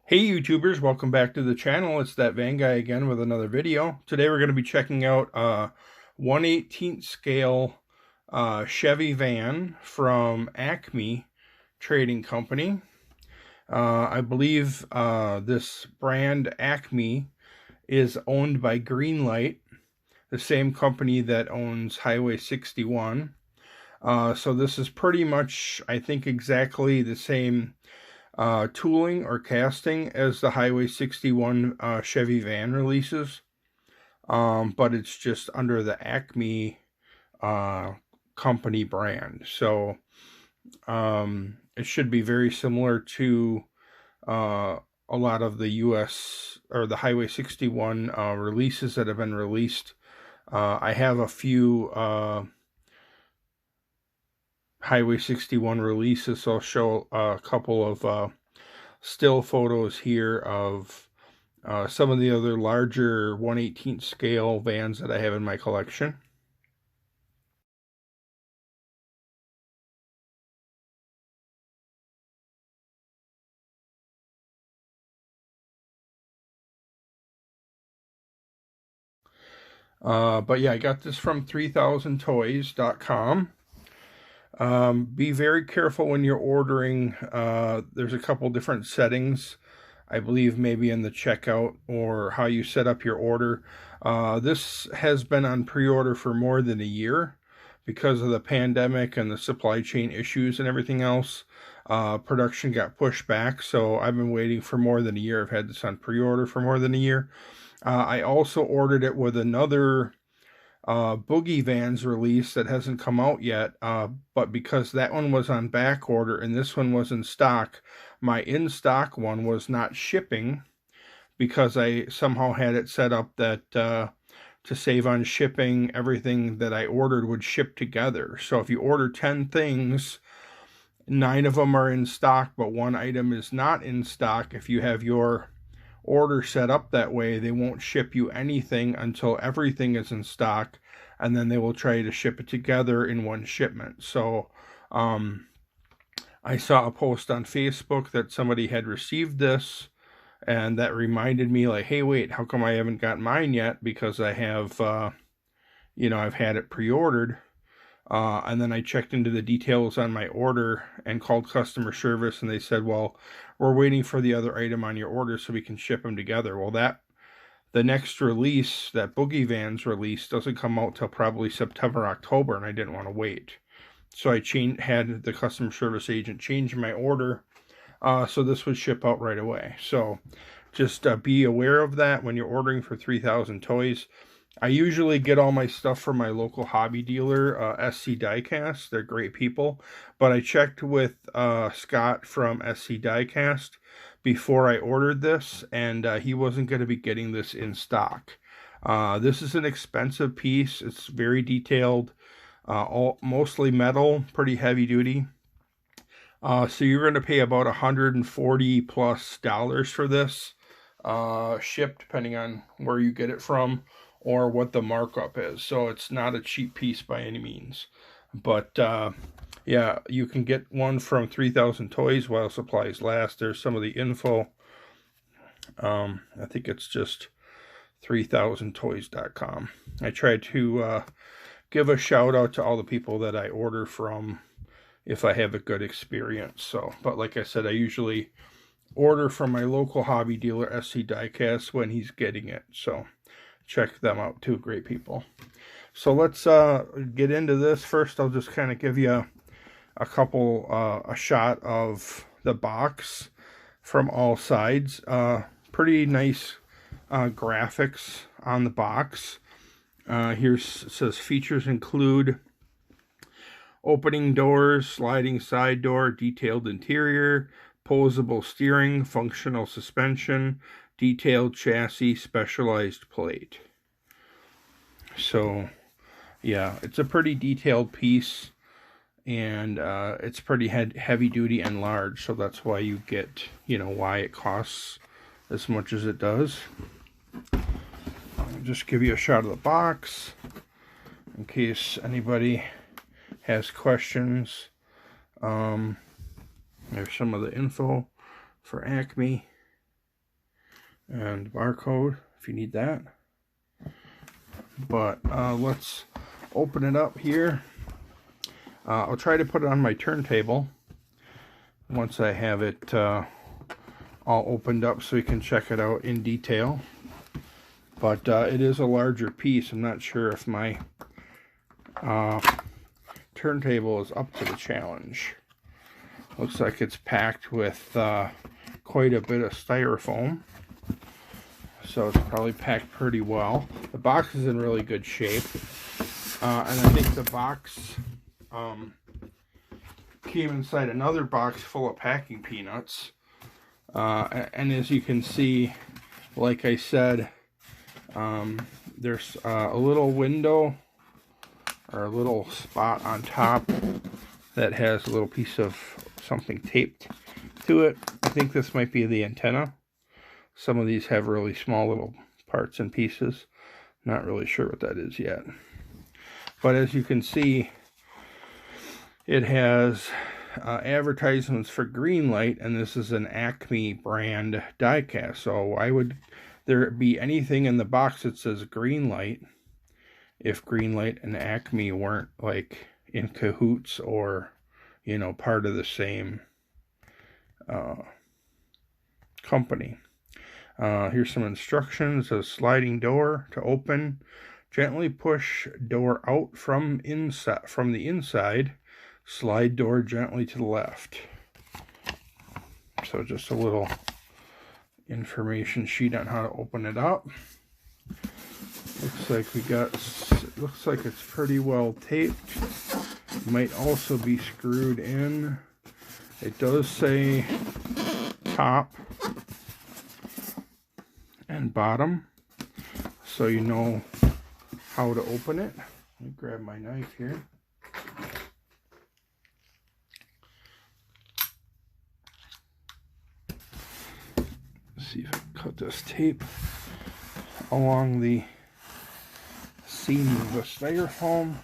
Hey YouTubers, welcome back to the channel. It's that van guy again with another video. Today we're going to be checking out a 1/18 scale Chevy van from ACME Trading Company. I believe this brand ACME is owned by Greenlight, the same company that owns Highway 61. So this is pretty much, I think, exactly the same tooling or casting as the Highway 61 Chevy van releases, but it's just under the ACME company brand. So it should be very similar to a lot of the US or the Highway 61 releases that have been released. I have a few Highway 61 releases, so I'll show a couple of still photos here of some of the other larger 1/18 scale vans that I have in my collection. But yeah, I got this from 3000toys.com. Be very careful when you're ordering. There's a couple different settings, I believe, maybe in the checkout or how you set up your order. This has been on pre-order for more than a year because of the pandemic and the supply chain issues and everything else. Production got pushed back, so I've been waiting for more than a year. I've had this on pre-order for more than a year. I also ordered it with another Boogie Vans release that hasn't come out yet, but because that one was on back order and this one was in stock, my in-stock one was not shipping because I somehow had it set up that to save on shipping, everything that I ordered would ship together. So if you order 10 things, 9 of them are in stock, but one item is not in stock. If you have your order set up that way, they won't ship you anything until everything is in stock, and then they will try to ship it together in one shipment. So I saw a post on Facebook that somebody had received this, and that reminded me, like, hey, wait, how come I haven't got mine yet? Because I have I've had it pre-ordered. And then I checked into the details on my order and called customer service, and they said, well, we're waiting for the other item on your order so we can ship them together. Well, the next release, that Boogie Vans release, doesn't come out till probably September, October, and I didn't want to wait. So I had the customer service agent change my order so this would ship out right away. So just be aware of that when you're ordering for 3000 Toys. I usually get all my stuff from my local hobby dealer, Scale Diecast. They're great people. But I checked with Scott from Scale Diecast before I ordered this, and he wasn't going to be getting this in stock. This is an expensive piece. It's very detailed, mostly metal, pretty heavy duty. So you're going to pay about $140+ for this, shipped, depending on where you get it from or what the markup is. So it's not a cheap piece by any means. But yeah, you can get one from 3000 Toys while supplies last. There's some of the info. I think it's just 3000toys.com. I tried to give a shout out to all the people that I order from if I have a good experience. So, but like I said, I usually order from my local hobby dealer, Scale Diecast, when he's getting it. So check them out too, great people. So let's get into this. First, I'll just kind of give you a shot of the box from all sides. Pretty nice graphics on the box. Here it says features include opening doors, sliding side door, detailed interior, posable steering, functional suspension, detailed chassis, specialized plate. So yeah, it's a pretty detailed piece, and it's pretty heavy duty and large, so that's why you get, why it costs as much as it does. I'll just give you a shot of the box in case anybody has questions. There's some of the info for ACME. and barcode if you need that. But let's open it up here. I'll try to put it on my turntable once I have it all opened up so we can check it out in detail. But it is a larger piece. I'm not sure if my turntable is up to the challenge. Looks like it's packed with quite a bit of styrofoam. So it's probably packed pretty well. The box is in really good shape. And I think the box came inside another box full of packing peanuts. And as you can see, like I said, there's a little window or a little spot on top that has a little piece of something taped to it. I think this might be the antenna. Some of these have really small little parts and pieces. Not really sure what that is yet. But as you can see, it has advertisements for Greenlight, and this is an ACME brand diecast. So why would there be anything in the box that says Greenlight if Greenlight and ACME weren't like in cahoots or, you know, part of the same company? Here's some instructions. A sliding door to open. Gently push door out from the inside. Slide door gently to the left. So just a little information sheet on how to open it up. Looks like it's pretty well taped. Might also be screwed in. It does say top and bottom, so you know how to open it. Let me grab my knife here. Let's see if I can cut this tape along the seam of the styrofoam.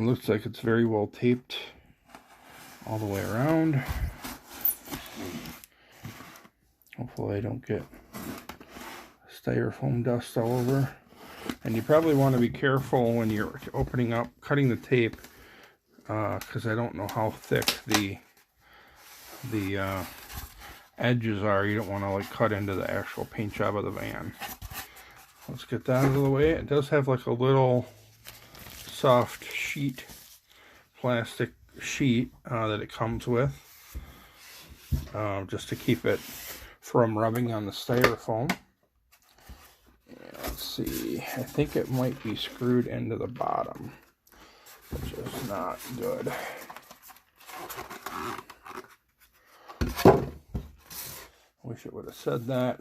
Looks like it's very well taped all the way around. Hopefully I don't get styrofoam dust all over. And you probably want to be careful when you're opening up, cutting the tape, because I don't know how thick the edges are. You don't want to like cut into the actual paint job of the van. Let's get that out of the way. It does have like a little soft sheet, plastic sheet that it comes with, just to keep it from rubbing on the styrofoam. Let's see, I think it might be screwed into the bottom, which is not good. Wish it would have said that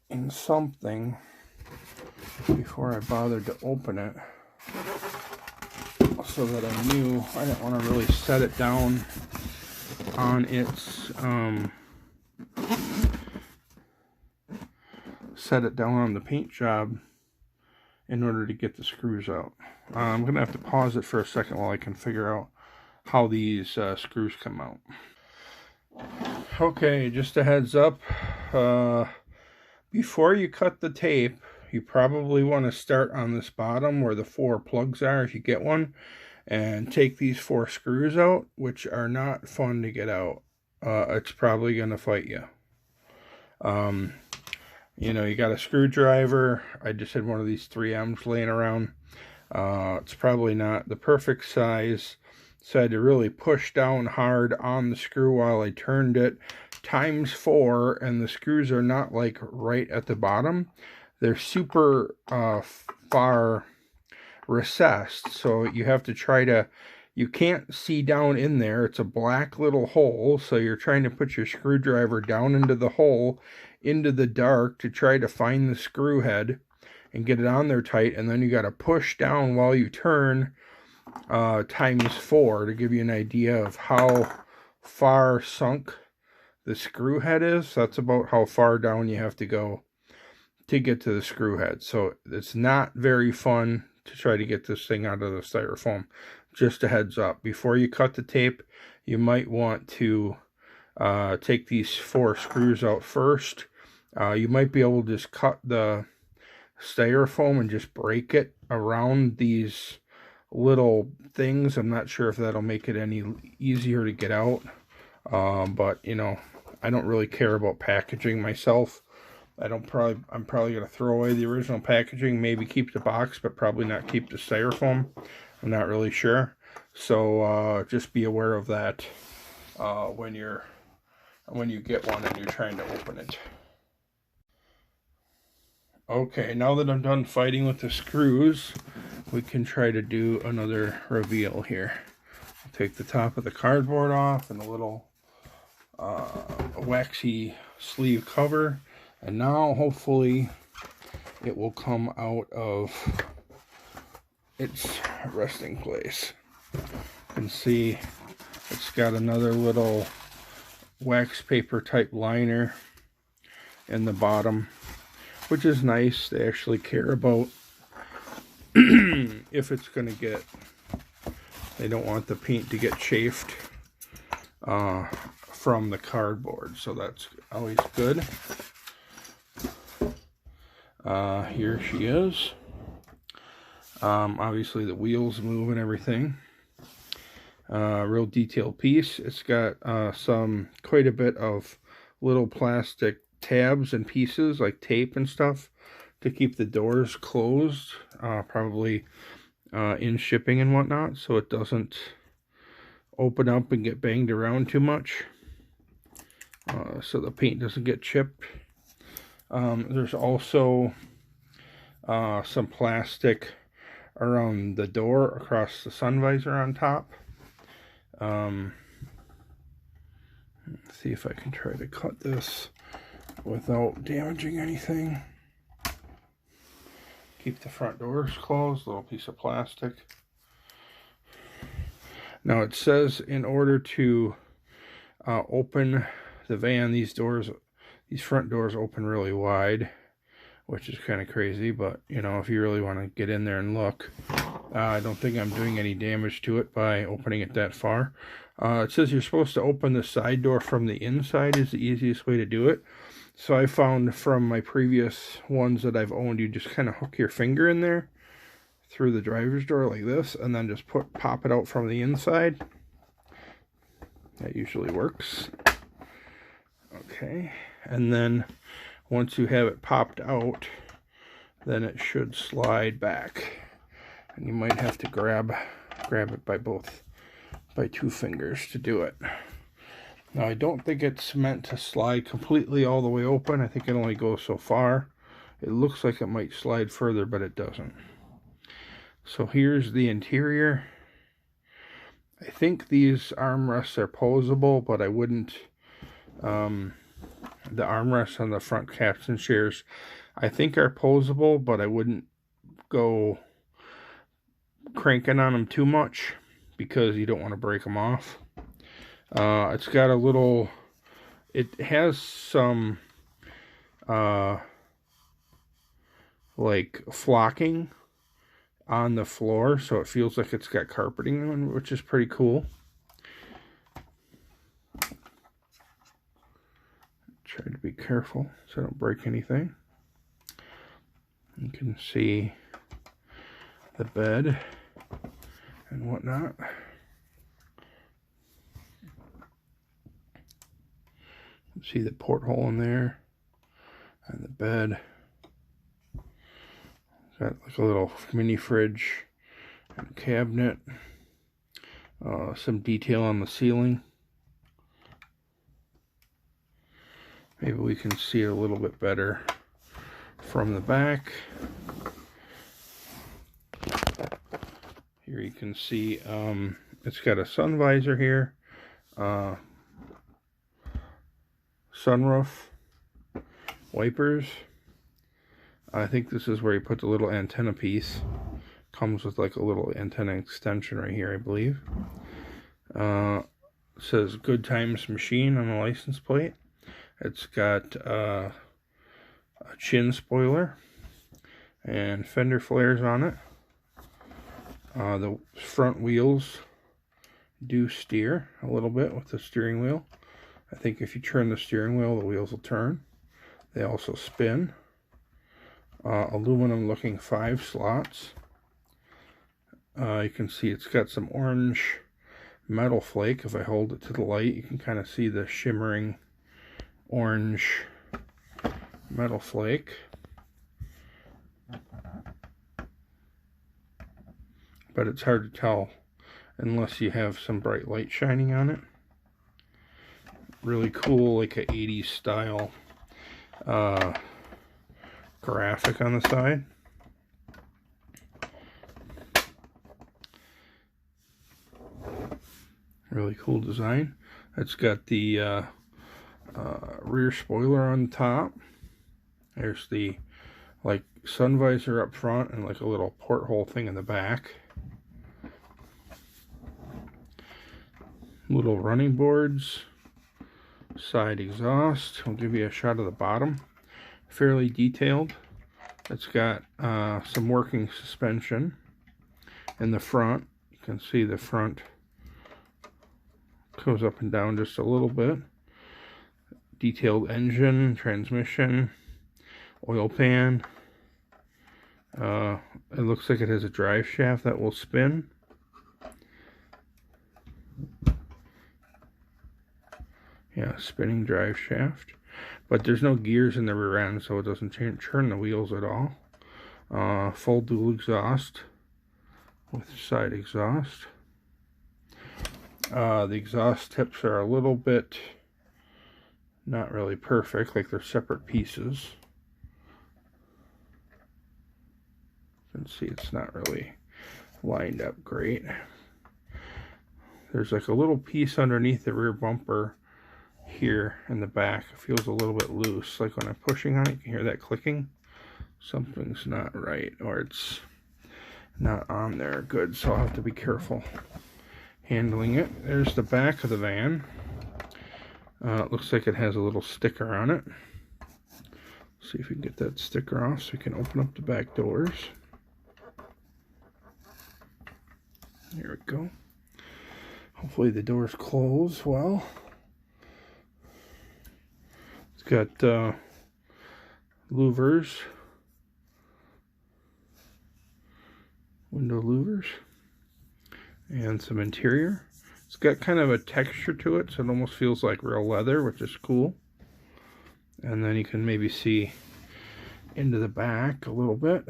in something before I bothered to open it, so that I knew. I didn't want to really set it down on its the paint job in order to get the screws out. I'm gonna have to pause it for a second while I can figure out how these screws come out. Okay, just a heads up, before you cut the tape, you probably want to start on this bottom where the 4 plugs are, if you get one, and take these 4 screws out, which are not fun to get out. It's probably going to fight you. You know, you got a screwdriver. I just had one of these 3Ms laying around. It's probably not the perfect size, so I had to really push down hard on the screw while I turned it ×4, and the screws are not like right at the bottom. They're super far recessed, so you have to try to, you can't see down in there. It's a black little hole, so you're trying to put your screwdriver down into the hole, into the dark, to try to find the screw head and get it on there tight, and then you got to push down while you turn ×4 to give you an idea of how far sunk the screw head is. That's about how far down you have to go to get to the screw head. So it's not very fun to try to get this thing out of the styrofoam. Just a heads up, before you cut the tape, you might want to take these 4 screws out first. You might be able to just cut the styrofoam and just break it around these little things. I'm not sure if that'll make it any easier to get out, but you know, I don't really care about packaging myself. I'm probably going to throw away the original packaging, maybe keep the box, but probably not keep the styrofoam. I'm not really sure. So just be aware of that when you get one and you're trying to open it. Okay, now that I'm done fighting with the screws, we can try to do another reveal here. I'll take the top of the cardboard off and a little waxy sleeve cover, and now hopefully it will come out of its resting place. You can see it's got another little wax paper type liner in the bottom, which is nice. They actually care about if it's going to get, they don't want the paint to get chafed from the cardboard, so that's always good. Here she is. Obviously the wheels move and everything. Real detailed piece. It's got quite a bit of little plastic tabs and pieces like tape and stuff to keep the doors closed, probably in shipping and whatnot, so it doesn't open up and get banged around too much, so the paint doesn't get chipped. There's also some plastic around the door across the sun visor on top. Let's see if I can try to cut this without damaging anything. Keep the front doors closed, little piece of plastic. Now it says in order to open the van, these front doors open really wide, which is kind of crazy, but you know, if you really want to get in there and look, I don't think I'm doing any damage to it by opening it that far. It says you're supposed to open the side door from the inside is the easiest way to do it. So I found from my previous ones that I've owned, you just kind of hook your finger in there through the driver's door like this, and then just pop it out from the inside. That usually works. Okay, and then once you have it popped out, then it should slide back, and you might have to grab it by 2 fingers to do it. Now I don't think it's meant to slide completely all the way open. I think it only goes so far. It looks like it might slide further, but it doesn't. So here's the interior. I think these armrests are posable, but I wouldn't, the armrests on the front capstan chairs I think are posable, but I wouldn't go cranking on them too much because you don't want to break them off. It's got a little, it has some like flocking on the floor, so it feels like it's got carpeting on, which is pretty cool. Try to be careful so I don't break anything. You can see the bed and whatnot. See the porthole in there and the bed. Got like a little mini fridge and cabinet. Some detail on the ceiling. Maybe we can see it a little bit better from the back. Here you can see it's got a sun visor here. Sunroof, wipers. I think this is where you put the little antenna piece. Comes with like a little antenna extension right here, I believe. It says Good Times Machine on the license plate. It's got a chin spoiler and fender flares on it. The front wheels do steer a little bit with the steering wheel. I think if you turn the steering wheel, the wheels will turn. They also spin. Aluminum looking 5 slots. You can see it's got some orange metal flake. If I hold it to the light, you can kind of see the shimmering orange metal flake. But it's hard to tell unless you have some bright light shining on it. Really cool, like a 80s style graphic on the side. Really cool design. It's got the rear spoiler on top. There's the like sun visor up front and like a little porthole thing in the back. Little running boards. Side exhaust. I'll give you a shot of the bottom. Fairly detailed. It's got some working suspension in the front. You can see the front goes up and down just a little bit. Detailed engine, transmission, oil pan. It looks like it has a drive shaft that will spin. Yeah, spinning drive shaft. But there's no gears in the rear end, so it doesn't turn the wheels at all. Full dual exhaust with side exhaust. The exhaust tips are a little bit not really perfect, like they're separate pieces. You can see it's not really lined up great. There's like a little piece underneath the rear bumper here in the back. It feels a little bit loose, like when I'm pushing on it, you can hear that clicking. Something's not right, or it's not on there good, so I'll have to be careful handling it. There's the back of the van. It looks like it has a little sticker on it. See if we can get that sticker off so we can open up the back doors. There we go. Hopefully the doors close well. It's got louvers, window louvers, and some interior. It's got kind of a texture to it, so it almost feels like real leather, which is cool. And then you can maybe see into the back a little bit.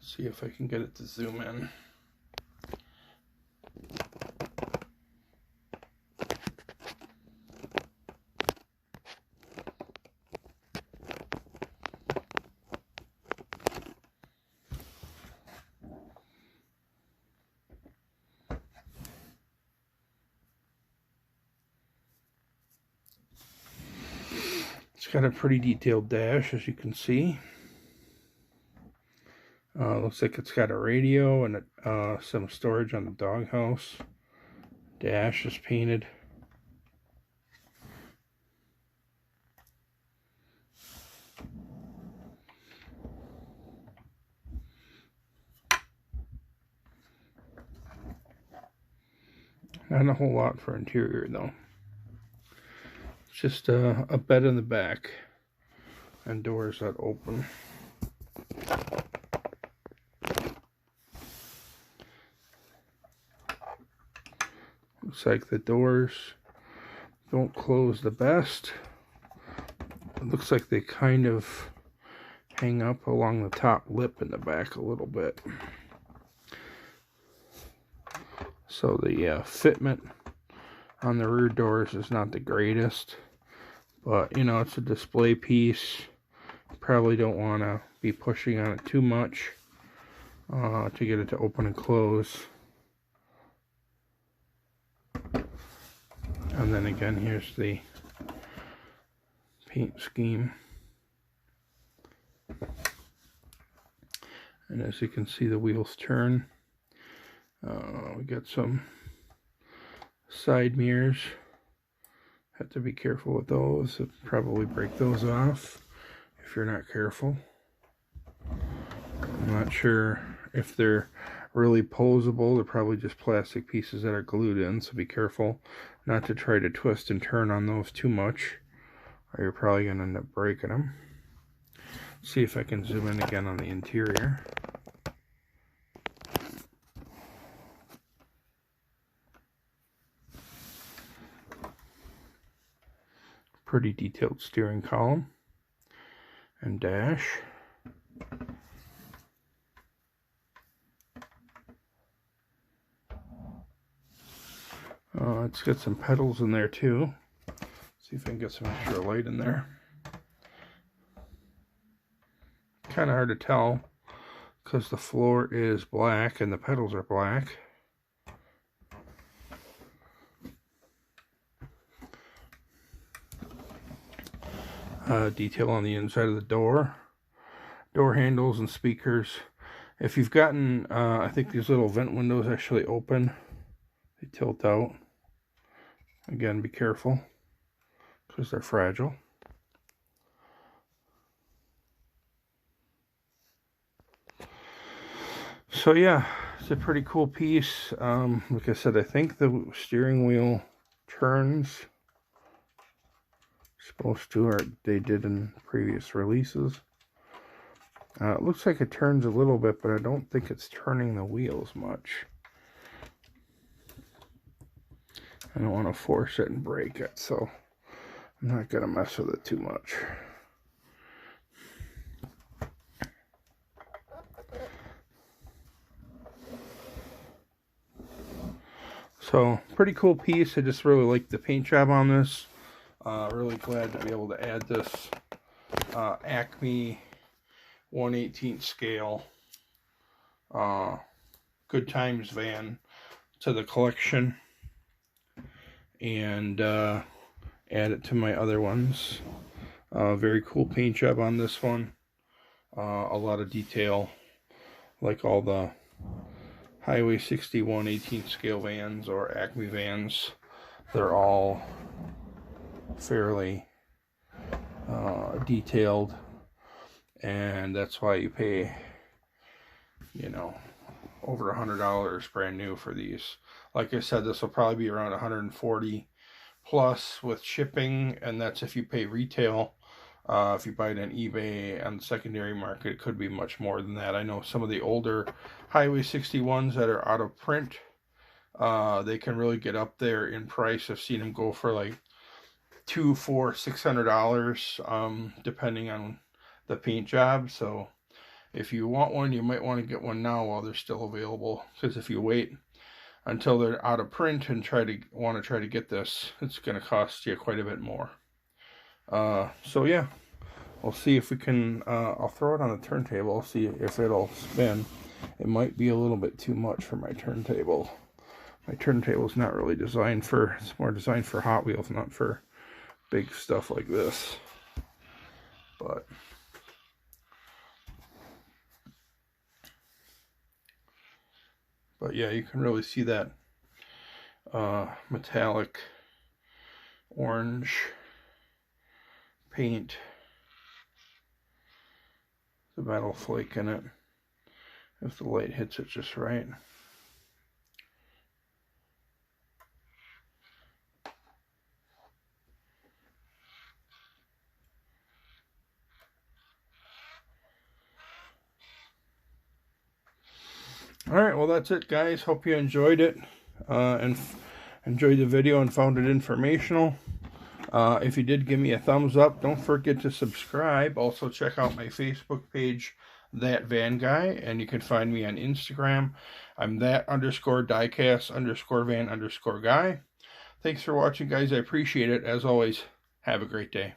See if I can get it to zoom in. It's got a pretty detailed dash, as you can see. Looks like it's got a radio and some storage on the doghouse. Dash is painted. Not a whole lot for interior though. It's just a bed in the back and doors that open. Looks like the doors don't close the best. It looks like they kind of hang up along the top lip in the back a little bit. So the fitment on the rear doors is not the greatest, but you know, it's a display piece. Probably don't want to be pushing on it too much to get it to open and close. And then again, here's the paint scheme. And as you can see, the wheels turn. We got some side mirrors. Have to be careful with those. It'll probably break those off if you're not careful. I'm not sure if they're really posable. They're probably just plastic pieces that are glued in, so be careful not to try to twist and turn on those too much, or you're probably going to end up breaking them. See if I can zoom in again on the interior. Pretty detailed steering column and dash. It's got some pedals in there too. See if I can get some extra light in there. Kind of hard to tell because the floor is black and the pedals are black. Detail on the inside of the door handles and speakers. If you've gotten, I think these little vent windows actually open. They tilt out. Again, be careful because they're fragile. So yeah, it's a pretty cool piece. Like I said, I think the steering wheel turns. Supposed to, or they did in previous releases. It looks like it turns a little bit, but I don't think it's turning the wheels much. I don't want to force it and break it, so I'm not going to mess with it too much. So, pretty cool piece. I just really like the paint job on this. Really glad to be able to add this ACME 1/18 scale Good Times van to the collection, and add it to my other ones. Very cool paint job on this one. A lot of detail, like all the Highway 61 18 scale vans or ACME vans. They're all fairly detailed, and that's why you pay, you know, over $100 brand new for these. Like I said, this will probably be around 140 plus with shipping, and that's if you pay retail. If you buy it on eBay on the secondary market, it could be much more than that. I know some of the older Highway 61s that are out of print, they can really get up there in price. I've seen them go for like $200, $400, $600, depending on the paint job. So if you want one, you might want to get one now while they're still available, because if you wait until they're out of print and want to try to get this, it's going to cost you quite a bit more. So yeah, we'll see if we can, I'll throw it on the turntable, see if it'll spin. It might be a little bit too much for my turntable. My turntable's not really designed for, it's more designed for Hot Wheels, not for big stuff like this. But yeah, you can really see that metallic orange paint, the metal flake in it, if the light hits it just right. Alright, well that's it guys. Hope you enjoyed it and enjoyed the video and found it informational. If you did, give me a thumbs up. Don't forget to subscribe. Also check out my Facebook page, That Van Guy, and you can find me on Instagram. I'm that_diecast_van_guy. Thanks for watching guys. I appreciate it. As always, have a great day.